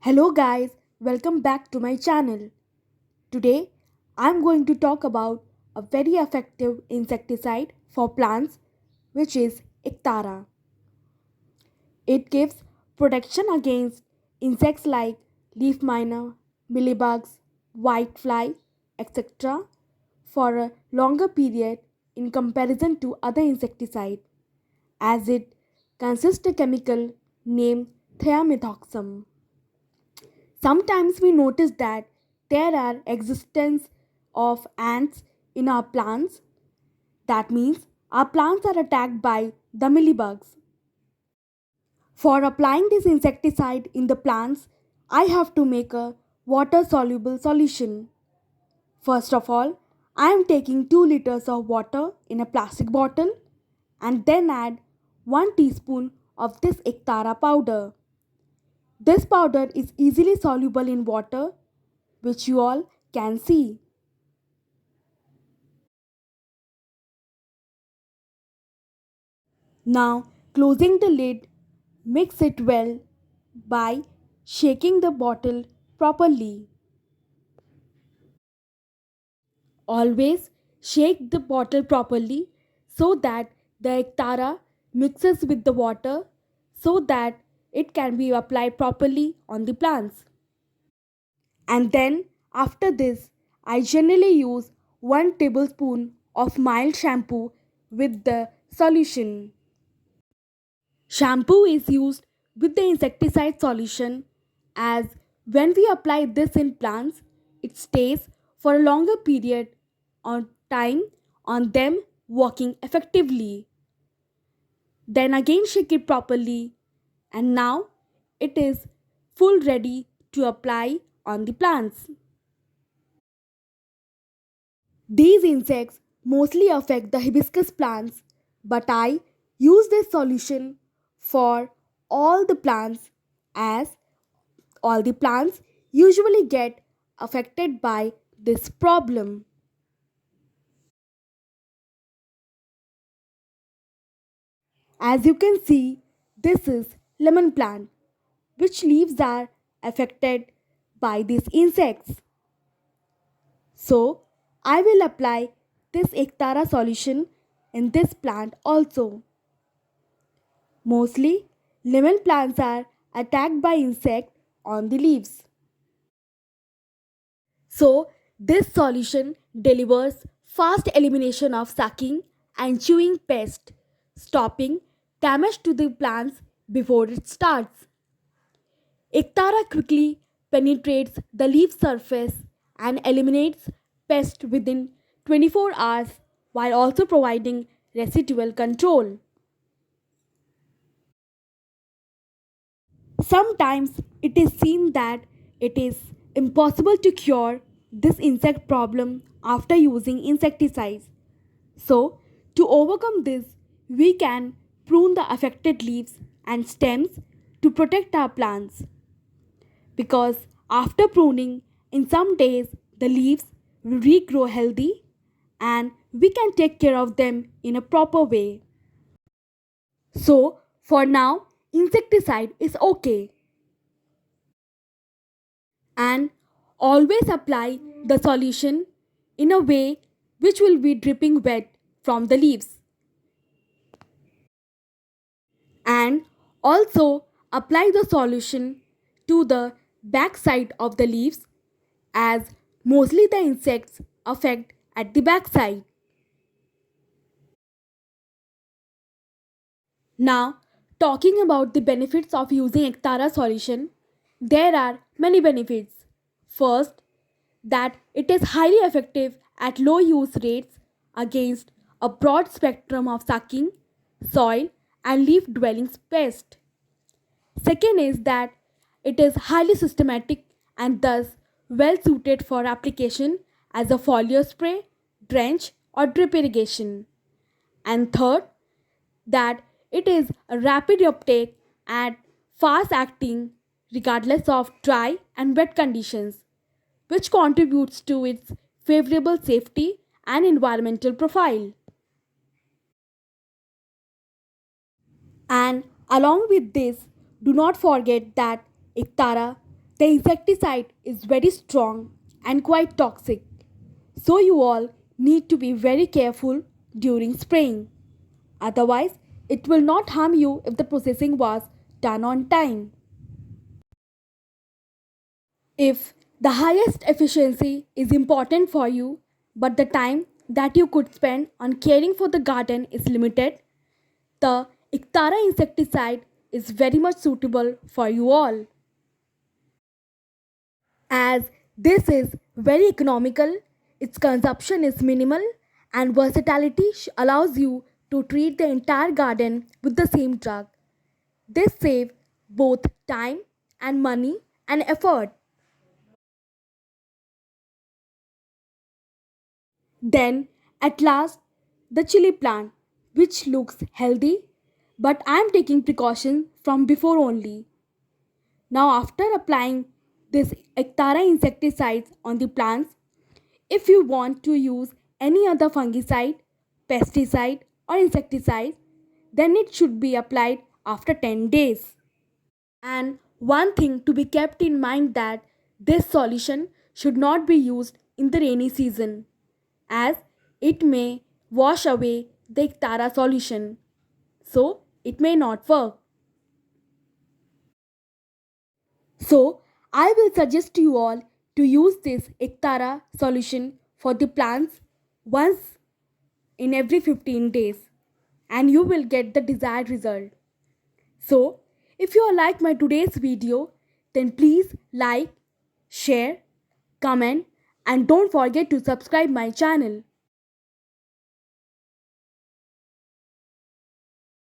Hello guys, welcome back to my channel. Today I'm going to talk about a very effective insecticide for plants which is Ictara. It gives protection against insects like leaf miner, mealybugs, whitefly, etc. for a longer period in comparison to other insecticides as it consists a chemical named thiamethoxam. Sometimes we notice that there are existence of ants in our plants. That means our plants are attacked by the mealybugs. For applying this insecticide in the plants, I have to make a water soluble solution. First of all, I am taking 2 liters of water in a plastic bottle and then add 1 teaspoon of this Ictara powder. This powder is easily soluble in water, which you all can see. Now, closing the lid, mix it well by shaking the bottle properly. Always shake the bottle properly so that the Ectara mixes with the water so that it can be applied properly on the plants. And then after this, I generally use 1 tablespoon of mild shampoo with the solution. Shampoo is used with the insecticide solution as when we apply this in plants, it stays for a longer period of time on them working effectively. Then again shake it properly and now it is full ready to apply on the plants. These insects mostly affect the hibiscus plants, but I use this solution for all the plants as all the plants usually get affected by this problem. As you can see, this is lemon plant which leaves are affected by these insects. So, I will apply this Ectara solution in this plant also. Mostly, lemon plants are attacked by insects on the leaves. So, this solution delivers fast elimination of sucking and chewing pest, stopping damage to the plants before it starts. Ictara quickly penetrates the leaf surface and eliminates pest within 24 hours while also providing residual control. Sometimes it is seen that it is impossible to cure this insect problem after using insecticides. So, to overcome this, we can prune the affected leaves and stems to protect our plants. Because after pruning, in some days the leaves will regrow healthy and we can take care of them in a proper way. So, for now, insecticide is okay. And always apply the solution in a way which will be dripping wet from the leaves. And also apply the solution to the back side of the leaves as mostly the insects affect at the back side. Now, talking about the benefits of using Ectara solution, there are many benefits. First, that it is highly effective at low use rates against a broad spectrum of sucking, soil, and leaf dwelling pests. Second is that it is highly systematic and thus well suited for application as a foliar spray, drench, or drip irrigation. And third, that it is a rapid uptake and fast acting regardless of dry and wet conditions, which contributes to its favorable safety and environmental profile. And along with this, do not forget that Ictara The insecticide is very strong and quite toxic, so you all need to be very careful during spraying. Otherwise, it will not harm you if the processing was done on time. If the highest efficiency is important for you, but the time that you could spend on caring for the garden is limited, the Ictara insecticide is very much suitable for you all. As this is very economical, its consumption is minimal, and versatility allows you to treat the entire garden with the same drug. This saves both time and money and effort. Then, at last, the chili plant, which looks healthy, but I am taking precautions from before only. Now, after applying this Ectara insecticides on the plants, if you want to use any other fungicide, pesticide, or insecticide, then it should be applied after 10 days. And one thing to be kept in mind that this solution should not be used in the rainy season as it may wash away the Ictara solution. So it may not work. So I will suggest you all to use this Ictara solution for the plants once in every 15 days and you will get the desired result. So if you like my today's video, then please like, share, comment and don't forget to subscribe my channel.